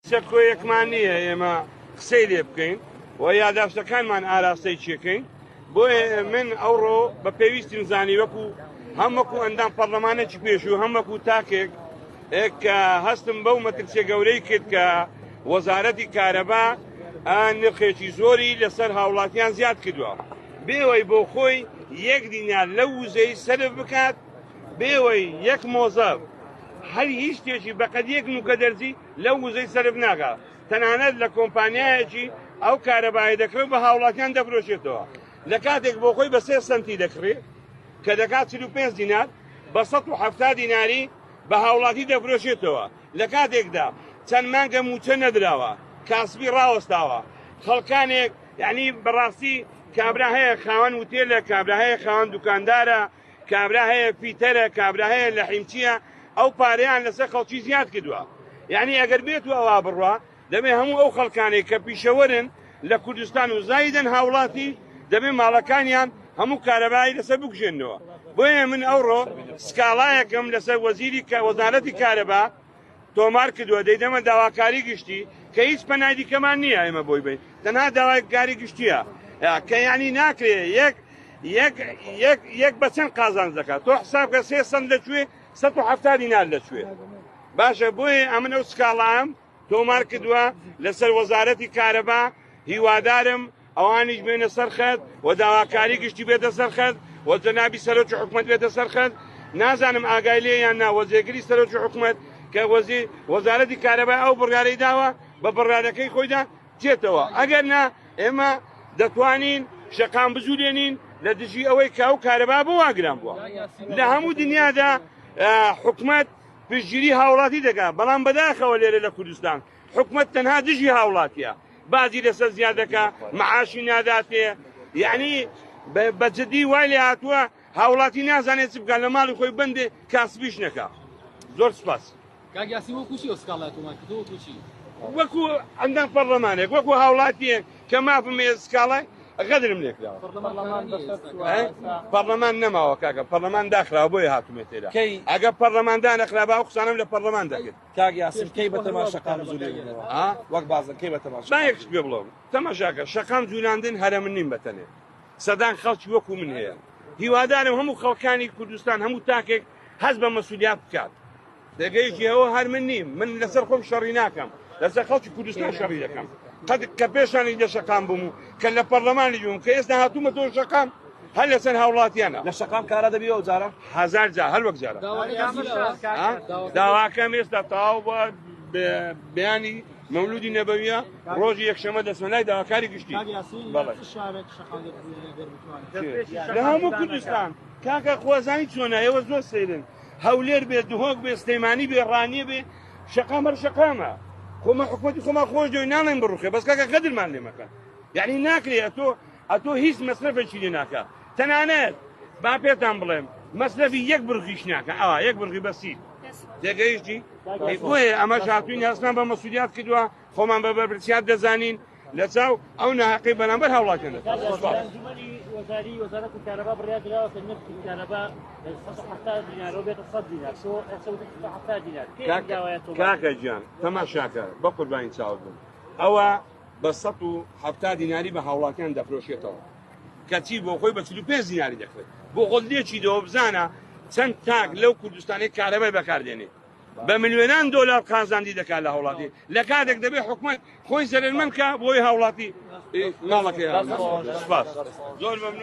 شەکۆیەکمان نییە ئێمە قسەی لێ بکەین و یاداشتەکانمان ئاراستەی چێکەین بۆیە من ئەوڕۆ بە پێویستیم زانی وەکو هەموەکو ئەندام پەرلەمانێکی پێشوو هەموەکو تاکێک کە هەستم بەو مەترسیە گەورەی کرد کە وەزارەتی کارەبا نرخێکی زۆری لەسەر هاوڵاتیان زیاد کردووە بێوەی بۆ خۆی یەک دینار لەو وزەی سەرف بکات بێوەی یەک مۆزەف هەر هیچ شتێکی بەقەد یەک نوکە دەرزی لەو وزەی سەرف ناکات تەنانەت لە کۆمپانیایەکی ئەو کارەبایی دەکرێت بە هاوڵاتیان دەفرۆشێتەوە لە کاتێک بۆ خۆی بە 3 سنتی دەکڕێت کە دەکات 45 دینار بە 170 دیناری بە هاوڵاتی دەفرۆشێتەوە لە کاتێکدا چەند مانگە موچە نەدراوە کاسبی ڕاوەستاوە خەڵکانێک یعنی بەڕاستی کابرا هەیە خاوەن وتێلە کابرا هەیە خاوەن دوکاندارە کابرا هەیە پیتەرە کابرا هەیە لە حیمچیە ئەو پارەیان لەسەر خەڵکی زیاد کردووە یعنی ئەگەر بێت و ئەوە بڕوا دەبێ هەموو ئەو خەڵکانێک کە پیشەوەرن لە کوردستان و زایدن هاوڵاتی دەبێ ماڵەکانیان هەموو کارەبایی لەسەر بکوژێنەوە بۆیە من ئەوڕۆ سکاڵایەکەم لەسەر وەزارەتی کارەبا تۆمار کردووە دەیدەمە داواکاری گشتی کە هیچ پەنای دیکەمان نییە ئێمە بۆی بین تەنها داواکاری گشتیە کە یعنی ناکرێت یەک بە چەند قازانج دەکات تۆ حساب کە 3 سنت لەکوێ 170 دینار لەکوێ باشە بۆیە ئەمن ئەو سکاڵام تۆمار کردووە لەسەر وەزارەتی کارەبا هیوادارم ئەوانیش بێنە سەرخەت و داواکاری گشتی بێتە سەرخەت و جەنابی سەرۆکی حکوومەت بێتە سەرخەت نازانم ئاگای لێ یان نا وەزیرگری سەرۆکی حکوومەت کە وەزارەتی کارەبا ئەو بڕیارەی داوە بە بڕیارەکەی خۆیدا چێتەوە ئەگەر نا ئێمە دەتوانین شەقام بجوولێنین لە دژی ئەوەی کە ئەو کارەبا بۆ واگران بووە لە هەموو دنیادا حکوومەت پشتگیری هاوڵاتی دەکات بەڵام بەداخەوە لێرە لە کوردستان حکوومەت تەنها دژی هاوڵاتیە بازی لەسەر زیادەکە معاشی ناداتێ یعنی بەجددی وای لێ هاتووە هاوڵاتی نازانێت چ بکات لە ماڵی خۆی بندێ کاسبیش نەکات زۆر سپاس وەکو ئەندام پەرلەمانێک وەکو هاوڵاتیەک کە مافمێ سکاڵای غەدرم لێکراوە پەرلەمان نەماوە کاکە پەرلەمان داخراوە بۆیە هاتوومێ تێدا ئەگە پەرلەماندا نەخرابا ئەو قسانم لە پەرلەمان دەکرد کاک یاسین کەی بە تەماشا شەقام جوولێنەوە وەک بازن کەی بە تەماشا با یەکش پێ بڵێم تەماشاکە شەقام جوولاندن هەرە من نیم بەتەنێ سەدان خەڵکی وەکو من هەیە هیوادارم هەموو خەڵکانی کوردستان هەموو تاکێک هەست بە مەسئولیت بکات دەگەیشی ئەوە هەر من نیم من لەسەر خۆم شەڕی ناکەم لەسەر خەڵکی کوردستان شەڕی دەکەم قەت کە پێشانی لە شەقام بووم و کە لە پەرلەمانی بووم کە ئێستا هاتوومە تۆ شەقام هەر لەسەر هاوڵاتیانە لە شەقام کارا دەبی ئەو جارە 1000 جار هەر وەک جارە داواکەم ئێستا تەواو بە بەیانی مەولودی نەبەویە ڕۆژی یەکشەمە دەچمەلای داواکاری گشتی لە هەموو کوردستان کاکە خۆزانی چۆنە ئێوە زۆر سەیرن هەولێر بێ دهۆک بێ سلەیمانی بێ ڕانیە بێ شەقام هەر شەقامە خۆمە حکومەتی خۆما خۆش دۆی ناڵێن بڕوخێ بەس کاکە غەدرمان لێ مەکە یعنی ناکرێت ئەتۆ هیچ مەسرەفێکی لێ ناکە تەنانەت با پێتان بڵێم مەسرەفی یەک بڕغیش ناکە ئەوە یەک بڕغی بەسی تێگەیشتی بۆیە ئەمەش هاتووین هەستان بە مەسئولیت کردووە خۆمان بە بەرپرسیار دەزانین لە چاو ئەو ناحەقەی بەرامبەر هاوڵاتیان وەزارەتی کارەبا بڕیار دراوە کە نرخی کارەبا 170 دینار بێتە 100 دینار 170 دینار کاکە گیان تەماشاکە بە قوربانی چاوت بن ئەوە بە 170 دیناری بە هاوڵاتیان دەفرۆشێتەوە کەچی بۆ خۆی بە 45 دیناری دەکرێت بۆ خۆت لێکی دەوە بزانە چەند تاک لەو کوردستانی کارەبای بەکاردێنێت بە ملیۆنان دۆلار قازاندی دەکات لە هاوڵاتی لە کاتێک دەبێت حکومەت خۆی زەرمەند کە بۆی هاوڵاتی ماڵەکەی سپاس زۆر مەمنون